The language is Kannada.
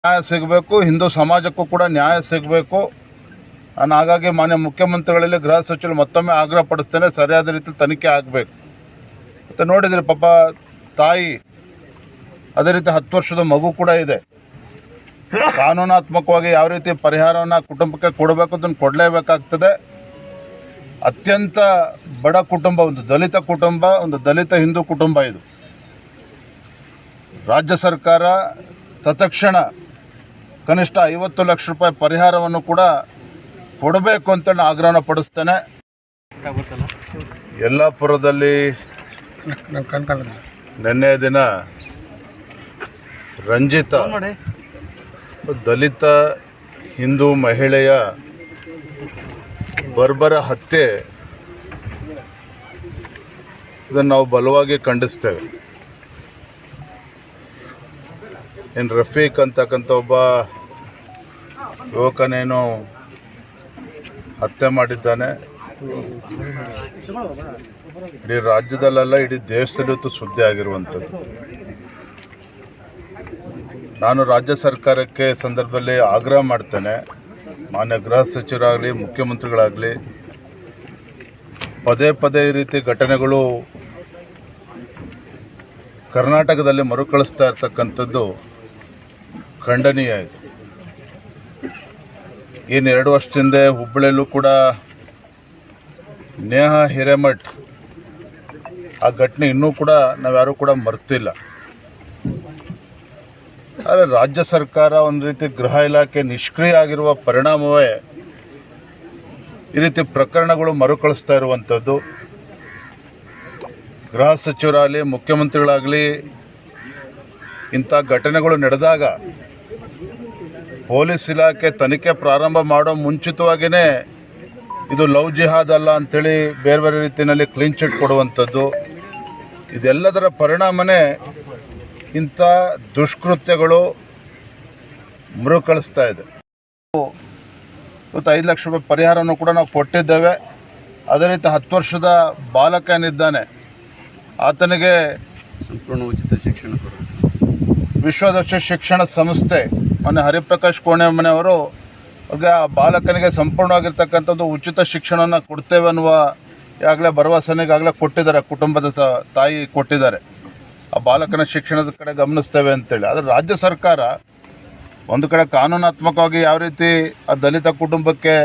ನ್ಯಾಯ ಸಿಗಬೇಕು, ಹಿಂದೂ ಸಮಾಜಕ್ಕೂ ಕೂಡ ನ್ಯಾಯ ಸಿಗಬೇಕು. ನಾನು ಹಾಗಾಗಿ ಮಾನ್ಯ ಮುಖ್ಯಮಂತ್ರಿಗಳಲ್ಲಿ ಗೃಹ ಸಚಿವರು ಮತ್ತೊಮ್ಮೆ ಆಗ್ರಹ ಪಡಿಸ್ತೇನೆ, ಸರಿಯಾದ ರೀತಿ ತನಿಖೆ ಆಗಬೇಕು. ಮತ್ತು ನೋಡಿದರೆ ಪಾಪ ತಾಯಿ, ಅದೇ ರೀತಿ 10 ವರ್ಷದ ಮಗು ಕೂಡ ಇದೆ. ಕಾನೂನಾತ್ಮಕವಾಗಿ ಯಾವ ರೀತಿ ಪರಿಹಾರವನ್ನು ಕುಟುಂಬಕ್ಕೆ ಕೊಡಬೇಕು ಅದನ್ನು ಕೊಡಲೇಬೇಕಾಗ್ತದೆ. ಅತ್ಯಂತ ಬಡ ಕುಟುಂಬ, ಒಂದು ದಲಿತ ಕುಟುಂಬ, ಒಂದು ದಲಿತ ಹಿಂದೂ ಕುಟುಂಬ ಇದು. ರಾಜ್ಯ ಸರ್ಕಾರ ತತ್ಕ್ಷಣ ಕನಿಷ್ಠ 50 ಲಕ್ಷ ರೂಪಾಯಿ ಪರಿಹಾರವನ್ನು ಕೂಡ ಕೊಡಬೇಕು ಅಂತ ಆಗ್ರಹನ ಪಡಿಸ್ತೇನೆ. ಯಲ್ಲಾಪುರದಲ್ಲಿ ನಿನ್ನೆ ದಿನ ರಂಜಿತಾ, ದಲಿತ ಹಿಂದೂ ಮಹಿಳೆಯ ಬರ್ಬರ ಹತ್ಯೆ, ಇದನ್ನು ನಾವು ಬಲವಾಗಿ ಖಂಡಿಸ್ತೇವೆ. ಏನು ರಫೀಕ್ ಅಂತಕ್ಕಂಥ ಒಬ್ಬ ಯುವಕನೇನು ಹತ್ಯೆ ಮಾಡಿದ್ದಾನೆ. ಇಡೀ ರಾಜ್ಯದಲ್ಲೆಲ್ಲ, ಇಡೀ ದೇಶದಲ್ಲೂ ಸುದ್ದಿ ಆಗಿರುವಂಥದ್ದು. ನಾನು ರಾಜ್ಯ ಸರ್ಕಾರಕ್ಕೆ ಸಂದರ್ಭದಲ್ಲಿ ಆಗ್ರಹ ಮಾಡ್ತೇನೆ, ಮಾನ್ಯ ಗೃಹ ಸಚಿವರಾಗಲಿ ಮುಖ್ಯಮಂತ್ರಿಗಳಾಗಲಿ, ಪದೇ ಪದೇ ಈ ರೀತಿ ಘಟನೆಗಳು ಕರ್ನಾಟಕದಲ್ಲಿ ಮರುಕಳಿಸ್ತಾ ಇರ್ತಕ್ಕಂಥದ್ದು ಖಂಡನೀಯ ಇದೆ. ಇನ್ನು 2 ವರ್ಷದಿಂದ ಹುಬ್ಬಳ್ಳಿಯಲ್ಲೂ ಕೂಡ ನೇಹಾ ಹಿರೇಮಠ್ ಆ ಘಟನೆ ಇನ್ನೂ ಕೂಡ ನಾವ್ಯಾರೂ ಕೂಡ ಮರ್ತಿಲ್ಲ. ಆದರೆ ರಾಜ್ಯ ಸರ್ಕಾರ ಒಂದು ರೀತಿ ಗೃಹ ಇಲಾಖೆ ನಿಷ್ಕ್ರಿಯ ಆಗಿರುವ ಪರಿಣಾಮವೇ ಈ ರೀತಿ ಪ್ರಕರಣಗಳು ಮರುಕಳಿಸ್ತಾ ಇರುವಂಥದ್ದು. ಗೃಹ ಸಚಿವರಾಗಲಿ ಮುಖ್ಯಮಂತ್ರಿಗಳಾಗಲಿ ಇಂಥ ಘಟನೆಗಳು ನಡೆದಾಗ ಪೊಲೀಸ್ ಇಲಾಖೆ ತನಿಖೆ ಪ್ರಾರಂಭ ಮಾಡೋ ಮುಂಚಿತವಾಗಿಯೇ ಇದು ಲವ್ ಜಿಹಾದ್ ಅಲ್ಲ ಅಂಥೇಳಿ ಬೇರೆ ಬೇರೆ ರೀತಿಯಲ್ಲಿ ಕ್ಲೀನ್ ಚಿಟ್ ಕೊಡುವಂಥದ್ದು, ಇದೆಲ್ಲದರ ಪರಿಣಾಮನೇ ಇಂಥ ದುಷ್ಕೃತ್ಯಗಳು ಮರುಕಳಿಸ್ತಾ ಇದೆ. ಇವತ್ತು 5 ಲಕ್ಷ ರೂಪಾಯಿ ಪರಿಹಾರವನ್ನು ಕೂಡ ನಾವು ಕೊಟ್ಟಿದ್ದೇವೆ. ಅದೇ ರೀತಿ 10 ವರ್ಷದ ಬಾಲಕ ಏನಿದ್ದಾನೆ ಆತನಿಗೆ ಸಂಪೂರ್ಣ ಉಚಿತ ಶಿಕ್ಷಣ ವಿಶ್ವದರ್ಶಿ ಶಿಕ್ಷಣ ಸಂಸ್ಥೆ ಮೊನ್ನೆ ಹರಿಪ್ರಕಾಶ್ ಕೋಣೆಮನೆಯವರು ಅವ್ರಿಗೆ ಆ ಬಾಲಕನಿಗೆ ಸಂಪೂರ್ಣವಾಗಿರ್ತಕ್ಕಂಥದ್ದು ಉಚಿತ ಶಿಕ್ಷಣವನ್ನು ಕೊಡ್ತೇವೆ ಅನ್ನುವ ಈಗಾಗಲೇ ಭರವಸೆನಿಗಾಗಲೇ ಕೊಟ್ಟಿದ್ದಾರೆ, ಕುಟುಂಬದ ತಾಯಿ ಕೊಟ್ಟಿದ್ದಾರೆ. ಆ ಬಾಲಕನ ಶಿಕ್ಷಣದ ಕಡೆ ಗಮನಿಸ್ತೇವೆ ಅಂತೇಳಿ. ಆದರೆ ರಾಜ್ಯ ಸರ್ಕಾರ ಒಂದು ಕಡೆ ಕಾನೂನಾತ್ಮಕವಾಗಿ ಯಾವ ರೀತಿ ಆ ದಲಿತ ಕುಟುಂಬಕ್ಕೆ